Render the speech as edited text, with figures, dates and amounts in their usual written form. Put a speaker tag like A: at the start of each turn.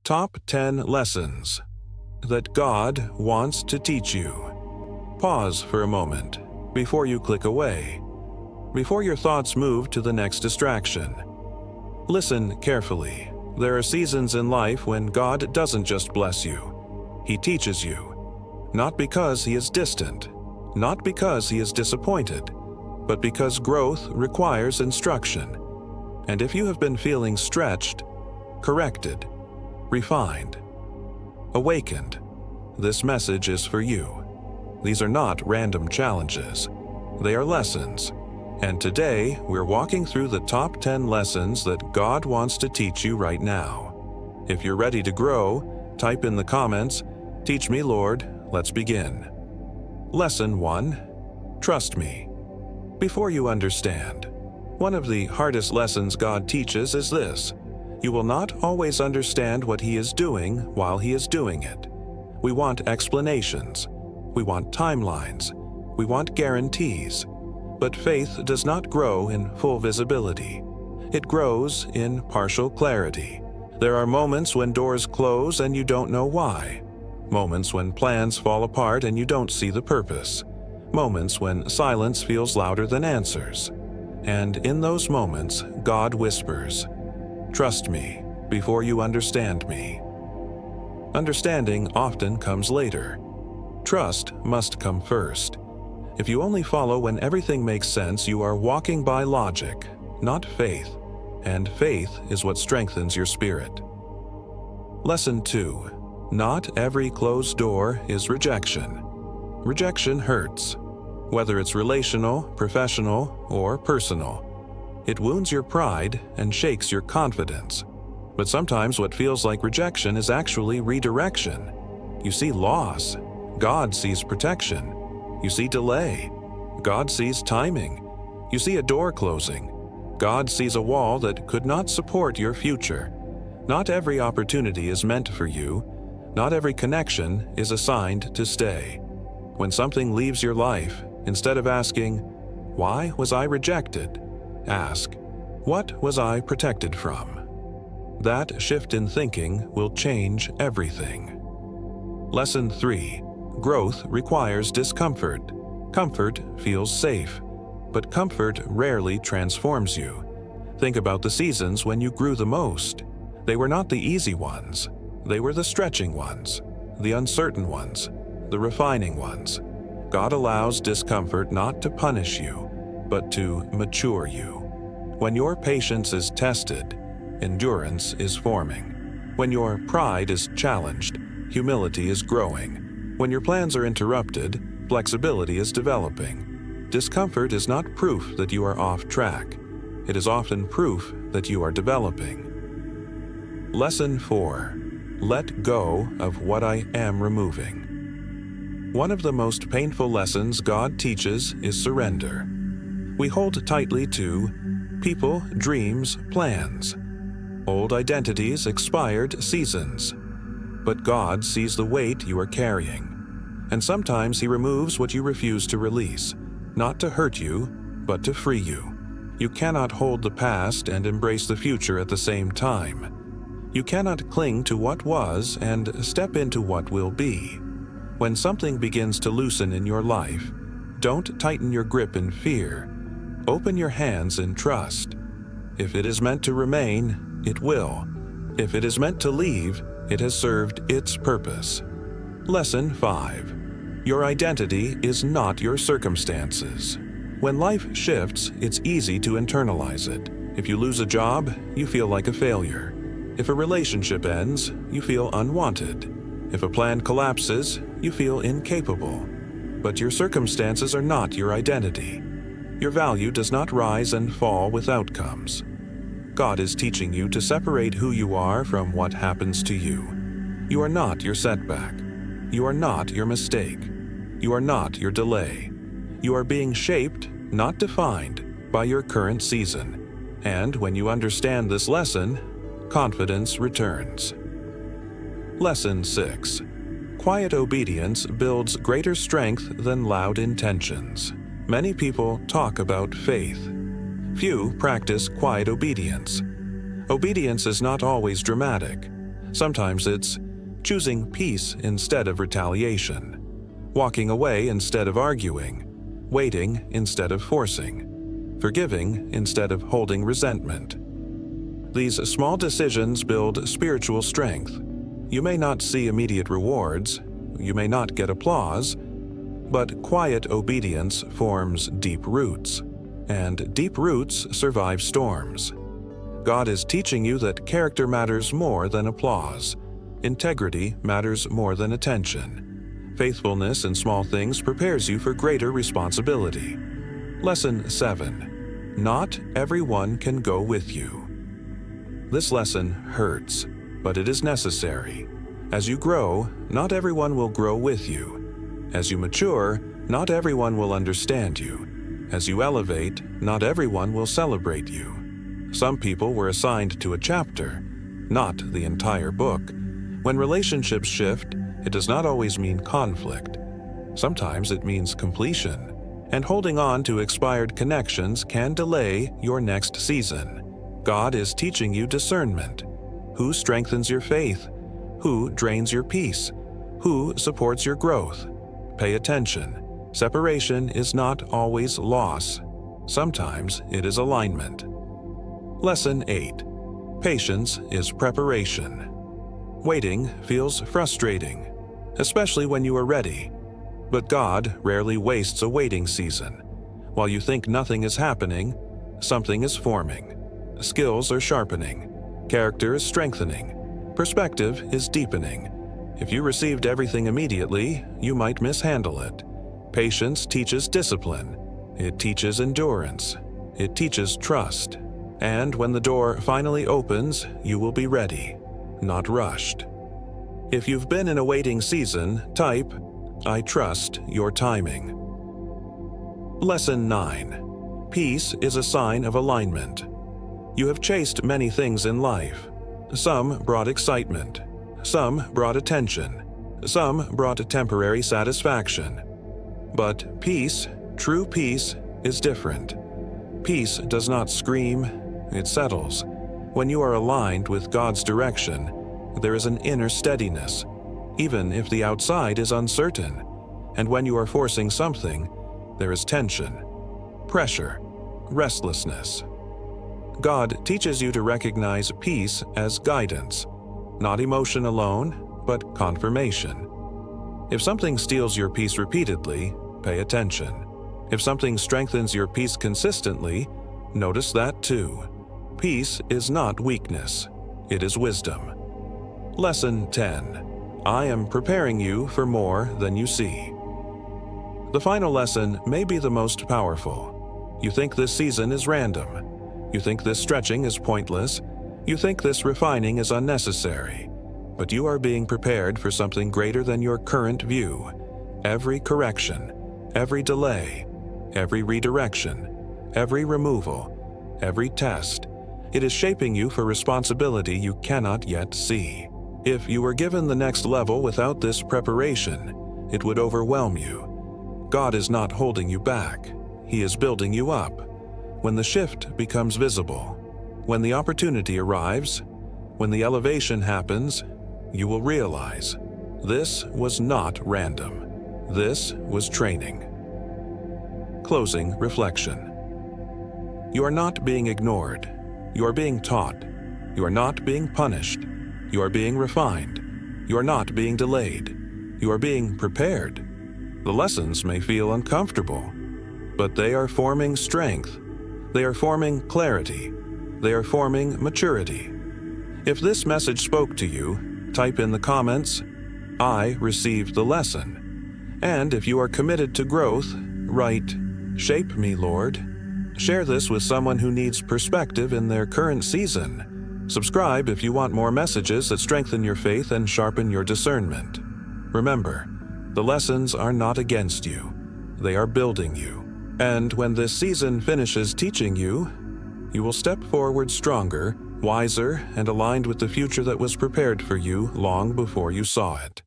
A: Top 10 Lessons that God wants to teach you. Pause for a moment before you click away, before your thoughts move to the next distraction. Listen carefully. There are seasons in life when God doesn't just bless you. He teaches you. Not because He is distant, not because He is disappointed, but because growth requires instruction. And if you have been feeling stretched, corrected, refined, awakened, this message is for you. These are not random challenges. They are lessons. And today, we're walking through the top 10 lessons that God wants to teach you right now. If you're ready to grow, type in the comments, "Teach me, Lord." Let's begin. Lesson 1. Trust me. Before you understand, one of the hardest lessons God teaches is this: you will not always understand what He is doing while He is doing it. We want explanations. We want timelines. We want guarantees. But faith does not grow in full visibility. It grows in partial clarity. There are moments when doors close and you don't know why. Moments when plans fall apart and you don't see the purpose. Moments when silence feels louder than answers. And in those moments, God whispers, "Trust me before you understand me." Understanding often comes later. Trust must come first. If you only follow when everything makes sense, you are walking by logic, not faith. And faith is what strengthens your spirit. Lesson 2. Not every closed door is rejection. Rejection hurts, whether it's relational, professional, or personal. It wounds your pride and shakes your confidence. But sometimes what feels like rejection is actually redirection. You see loss. God sees protection. You see delay. God sees timing. You see a door closing. God sees a wall that could not support your future. Not every opportunity is meant for you. Not every connection is assigned to stay. When something leaves your life, instead of asking, "Why was I rejected?" ask, "What was I protected from?" That shift in thinking will change everything. Lesson 3. Growth requires discomfort. Comfort feels safe, but comfort rarely transforms you. Think about the seasons when you grew the most. They were not the easy ones. They were the stretching ones, the uncertain ones, the refining ones. God allows discomfort not to punish you, but to mature you. When your patience is tested, endurance is forming. When your pride is challenged, humility is growing. When your plans are interrupted, flexibility is developing. Discomfort is not proof that you are off track. It is often proof that you are developing. Lesson 4. Let go of what I am removing. One of the most painful lessons God teaches is surrender. We hold tightly to people, dreams, plans, old identities, expired seasons. But God sees the weight you are carrying. And sometimes He removes what you refuse to release, not to hurt you, but to free you. You cannot hold the past and embrace the future at the same time. You cannot cling to what was and step into what will be. When something begins to loosen in your life, don't tighten your grip in fear. Open your hands in trust. If it is meant to remain, it will. If it is meant to leave, it has served its purpose. Lesson 5. Your identity is not your circumstances. When life shifts, it's easy to internalize it. If you lose a job, you feel like a failure. If a relationship ends, you feel unwanted. If a plan collapses, you feel incapable. But your circumstances are not your identity. Your value does not rise and fall with outcomes. God is teaching you to separate who you are from what happens to you. You are not your setback. You are not your mistake. You are not your delay. You are being shaped, not defined, by your current season. And when you understand this lesson, confidence returns. Lesson 6. Quiet obedience builds greater strength than loud intentions. Many people talk about faith. Few practice quiet obedience. Obedience is not always dramatic. Sometimes it's choosing peace instead of retaliation, walking away instead of arguing, waiting instead of forcing, forgiving instead of holding resentment. These small decisions build spiritual strength. You may not see immediate rewards, you may not get applause, but quiet obedience forms deep roots, and deep roots survive storms. God is teaching you that character matters more than applause. Integrity matters more than attention. Faithfulness in small things prepares you for greater responsibility. Lesson 7. Not everyone can go with you. This lesson hurts, but it is necessary. As you grow, not everyone will grow with you. As you mature, not everyone will understand you. As you elevate, not everyone will celebrate you. Some people were assigned to a chapter, not the entire book. When relationships shift, it does not always mean conflict. Sometimes it means completion. And holding on to expired connections can delay your next season. God is teaching you discernment. Who strengthens your faith? Who drains your peace? Who supports your growth? Pay attention. Separation is not always loss. Sometimes it is alignment. Lesson 8. Patience is preparation. Waiting feels frustrating, especially when you are ready. But God rarely wastes a waiting season. While you think nothing is happening, something is forming. Skills are sharpening. Character is strengthening. Perspective is deepening. If you received everything immediately, you might mishandle it. Patience teaches discipline. It teaches endurance. It teaches trust. And when the door finally opens, you will be ready, not rushed. If you've been in a waiting season, type, "I trust your timing." Lesson 9. Peace is a sign of alignment. You have chased many things in life. Some brought excitement. Some brought attention. Some brought temporary satisfaction. But peace, true peace, is different. Peace does not scream, it settles. When you are aligned with God's direction, there is an inner steadiness, even if the outside is uncertain. And when you are forcing something, there is tension, pressure, restlessness. God teaches you to recognize peace as guidance, not emotion alone, but confirmation. If something steals your peace repeatedly, pay attention. If something strengthens your peace consistently, notice that too. Peace is not weakness, it is wisdom. Lesson 10. I am preparing you for more than you see. The final lesson may be the most powerful. You think this season is random. You think this stretching is pointless. You think this refining is unnecessary. But you are being prepared for something greater than your current view. Every correction, every delay, every redirection, every removal, every test, it is shaping you for responsibility you cannot yet see. If you were given the next level without this preparation, it would overwhelm you. God is not holding you back. He is building you up. When the shift becomes visible, when the opportunity arrives, when the elevation happens, you will realize this was not random. This was training. Closing reflection. You are not being ignored. You are being taught. You are not being punished. You are being refined. You are not being delayed. You are being prepared. The lessons may feel uncomfortable, but they are forming strength. They are forming clarity. They are forming maturity. If this message spoke to you, type in the comments, "I received the lesson." And if you are committed to growth, write, "Shape me, Lord." Share this with someone who needs perspective in their current season. Subscribe if you want more messages that strengthen your faith and sharpen your discernment. Remember, the lessons are not against you. They are building you. And when this season finishes teaching you, you will step forward stronger, wiser, and aligned with the future that was prepared for you long before you saw it.